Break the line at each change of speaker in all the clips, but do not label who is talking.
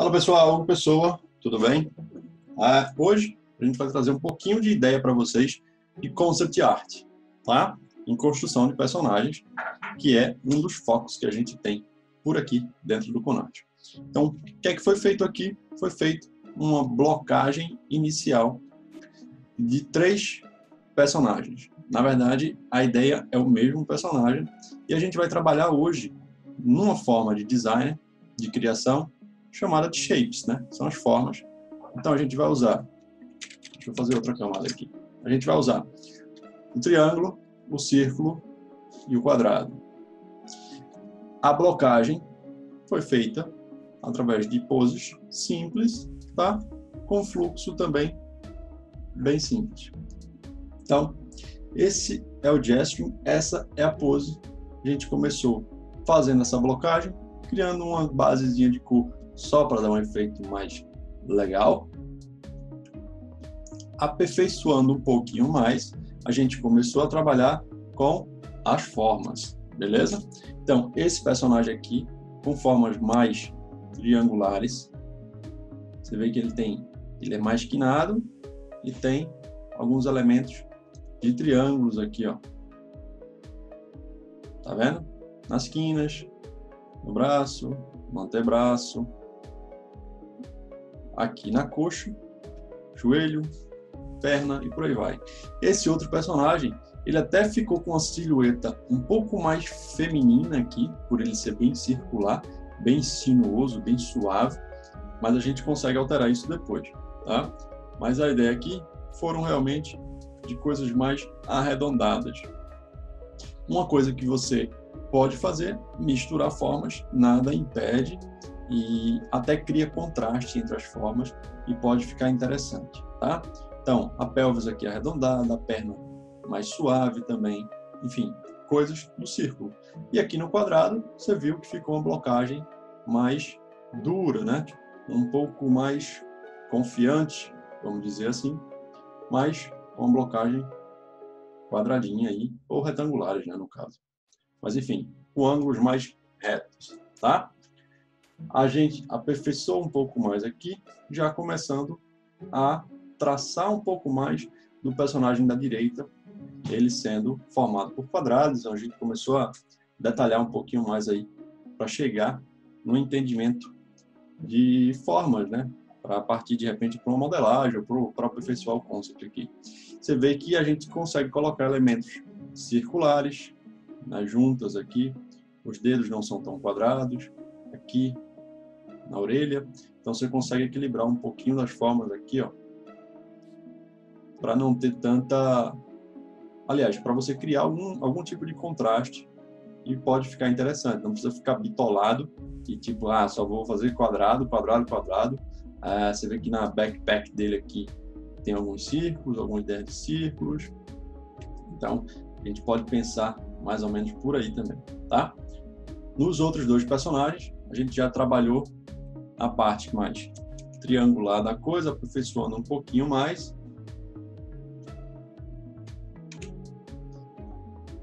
Fala pessoal, Hugo Pessoa, tudo bem? Hoje a gente vai trazer um pouquinho de ideia para vocês de concept art, tá? Em construção de personagens, que é um dos focos que a gente tem por aqui dentro do Conart. Então, o que é que foi feito aqui? Foi feito uma blocagem inicial de 3 personagens. Na verdade, a ideia é o mesmo personagem e a gente vai trabalhar hoje numa forma de design, de criação, chamada de shapes, né? São as formas. Então a gente vai usar, deixa eu fazer outra camada aqui. A gente vai usar o triângulo, o círculo e o quadrado. A blocagem foi feita através de poses simples, tá? Com fluxo também bem simples. Então, esse é o gesturing, essa é a pose. A gente começou fazendo essa blocagem, criando uma basezinha de cor só para dar um efeito mais legal. Aperfeiçoando um pouquinho mais, a gente começou a trabalhar com as formas, beleza? Então, esse personagem aqui, com formas mais triangulares, você vê que ele é mais quinado e tem alguns elementos de triângulos aqui, ó. Tá vendo? Nas quinas, no braço, no antebraço, aqui na coxa, joelho, perna e por aí vai. Esse outro personagem, ele até ficou com uma silhueta um pouco mais feminina aqui, por ele ser bem circular, bem sinuoso, bem suave, mas a gente consegue alterar isso depois, tá? Mas a ideia aqui foram realmente de coisas mais arredondadas. Uma coisa que você pode fazer, misturar formas, nada impede e até cria contraste entre as formas e pode ficar interessante, tá? Então, a pelvis aqui arredondada, a perna mais suave também, enfim, coisas do círculo. E aqui no quadrado, você viu que ficou uma blocagem mais dura, né? Um pouco mais confiante, vamos dizer assim, mas com uma blocagem quadradinha aí, ou retangulares, né, no caso. Mas enfim, com ângulos mais retos, tá? A gente aperfeiçoou um pouco mais aqui, já começando a traçar um pouco mais do personagem da direita, ele sendo formado por quadrados. Então a gente começou a detalhar um pouquinho mais aí para chegar no entendimento de formas, né? Para partir de repente para uma modelagem ou para aperfeiçoar o conceito aqui. Você vê que a gente consegue colocar elementos circulares nas juntas aqui, os dedos não são tão quadrados, aqui na orelha, então você consegue equilibrar um pouquinho das formas aqui, ó, para não ter tanta, aliás, para você criar algum tipo de contraste e pode ficar interessante, não precisa ficar bitolado e tipo, só vou fazer quadrado, quadrado, quadrado. Você vê que na backpack dele aqui tem alguns círculos, algumas ideias de círculos, então a gente pode pensar mais ou menos por aí também, tá? Nos outros 2 personagens, a gente já trabalhou a parte mais triangular da coisa, aperfeiçoando um pouquinho mais.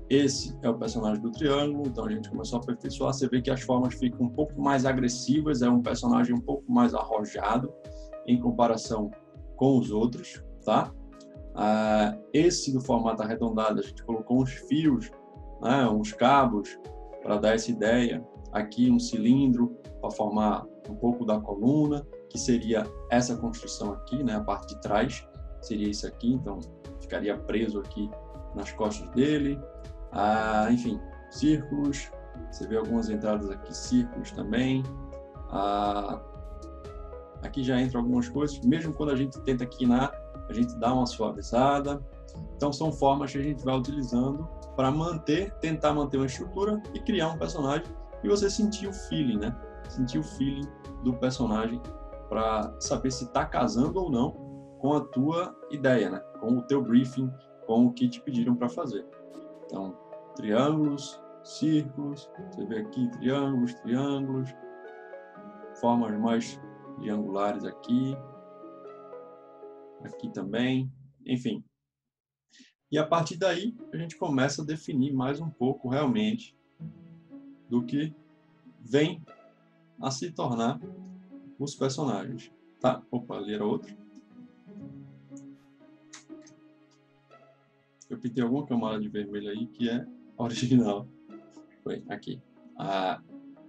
Esse é o personagem do triângulo, então a gente começou a aperfeiçoar. Você vê que as formas ficam um pouco mais agressivas, é um personagem um pouco mais arrojado em comparação com os outros, tá? Esse do formato arredondado, a gente colocou uns fios, né, uns cabos, para dar essa ideia. Aqui um cilindro para formar um pouco da coluna, que seria essa construção aqui, né, a parte de trás seria isso aqui, então ficaria preso aqui nas costas dele. Enfim, círculos, você vê algumas entradas aqui, círculos também. Aqui já entra algumas coisas, mesmo quando a gente tenta quinar, a gente dá uma suavizada. Então são formas que a gente vai utilizando para tentar manter uma estrutura e criar um personagem e você sentir o feeling, né? Sentir o feeling do personagem para saber se está casando ou não com a tua ideia, né? Com o teu briefing, com o que te pediram para fazer. Então, triângulos, círculos, você vê aqui triângulos, triângulos, formas mais triangulares aqui, aqui também, enfim. E a partir daí, a gente começa a definir mais um pouco realmente do que vem a se tornar os personagens, tá? Opa, ali era outro. Eu pintei alguma camada de vermelho aí que é original. Foi aqui.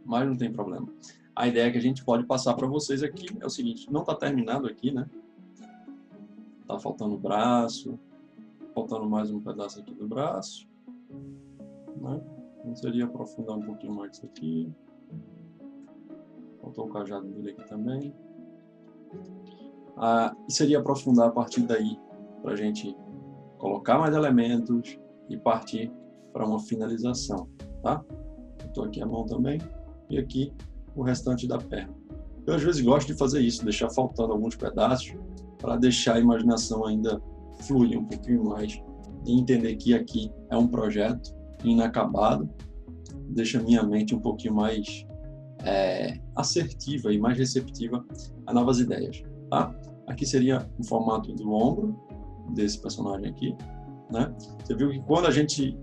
Mas não tem problema. A ideia que a gente pode passar para vocês aqui é o seguinte, não está terminado aqui, né? Tá faltando o braço, faltando mais um pedaço aqui do braço, né? Então seria aprofundar um pouquinho mais isso aqui. Faltou o cajado dele aqui também. E seria aprofundar a partir daí, para a gente colocar mais elementos e partir para uma finalização, tá? Estou aqui a mão também e aqui o restante da perna. Eu às vezes gosto de fazer isso, deixar faltando alguns pedaços para deixar a imaginação ainda fluir um pouquinho mais e entender que aqui é um projeto inacabado, deixa minha mente um pouquinho mais assertiva e mais receptiva a novas ideias, tá? Aqui seria o formato do ombro desse personagem aqui, né? Você viu que quando a gente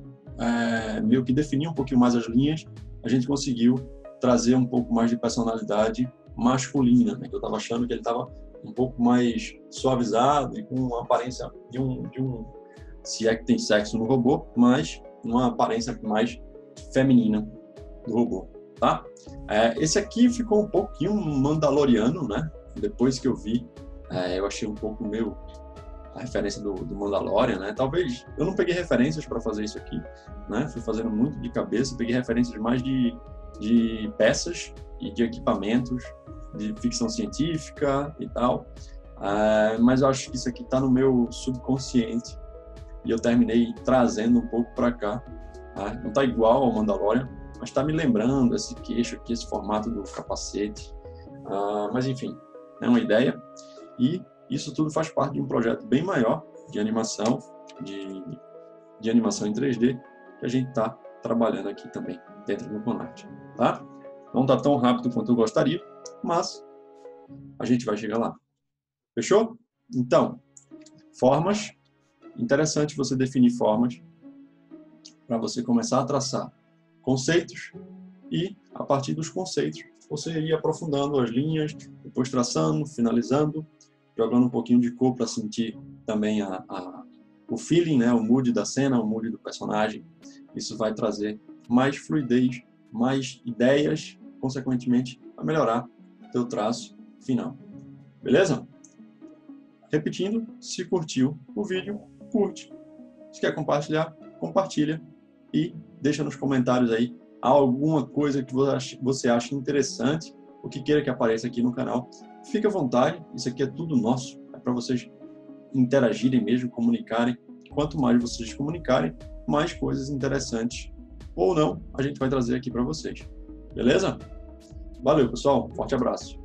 meio que definiu um pouquinho mais as linhas, a gente conseguiu trazer um pouco mais de personalidade masculina, né? Que eu estava achando que ele estava um pouco mais suavizado e com uma aparência de um se é que tem sexo no robô, mas uma aparência mais feminina do robô, tá? Esse aqui ficou um pouquinho mandaloriano, né? Depois que eu vi, eu achei um pouco meio a referência do Mandalorian, né? Talvez eu não peguei referências para fazer isso aqui, né? Fui fazendo muito de cabeça, peguei referências mais de peças e de equipamentos de ficção científica e tal, mas eu acho que isso aqui está no meu subconsciente e eu terminei trazendo um pouco para cá, tá? Não está igual ao Mandalorian, mas está me lembrando esse queixo aqui, esse formato do capacete, mas enfim, é uma ideia e isso tudo faz parte de um projeto bem maior de animação, de animação em 3D, que a gente está trabalhando aqui também, dentro do Conart, tá? Não está tão rápido quanto eu gostaria, mas a gente vai chegar lá. Fechou? Então, formas. Interessante você definir formas para você começar a traçar conceitos e, a partir dos conceitos, você ir aprofundando as linhas, depois traçando, finalizando, jogando um pouquinho de cor para sentir também o feeling, né? O mood da cena, o mood do personagem. Isso vai trazer mais fluidez, mais ideias, consequentemente, vai melhorar o teu traço final. Beleza? Repetindo, se curtiu o vídeo, curte. Se quer compartilhar, compartilha e deixa nos comentários aí alguma coisa que você acha interessante, o que queira que apareça aqui no canal. Fique à vontade, isso aqui é tudo nosso, é para vocês interagirem mesmo, comunicarem. Quanto mais vocês comunicarem, mais coisas interessantes ou não a gente vai trazer aqui para vocês. Beleza? Valeu, pessoal. Forte abraço.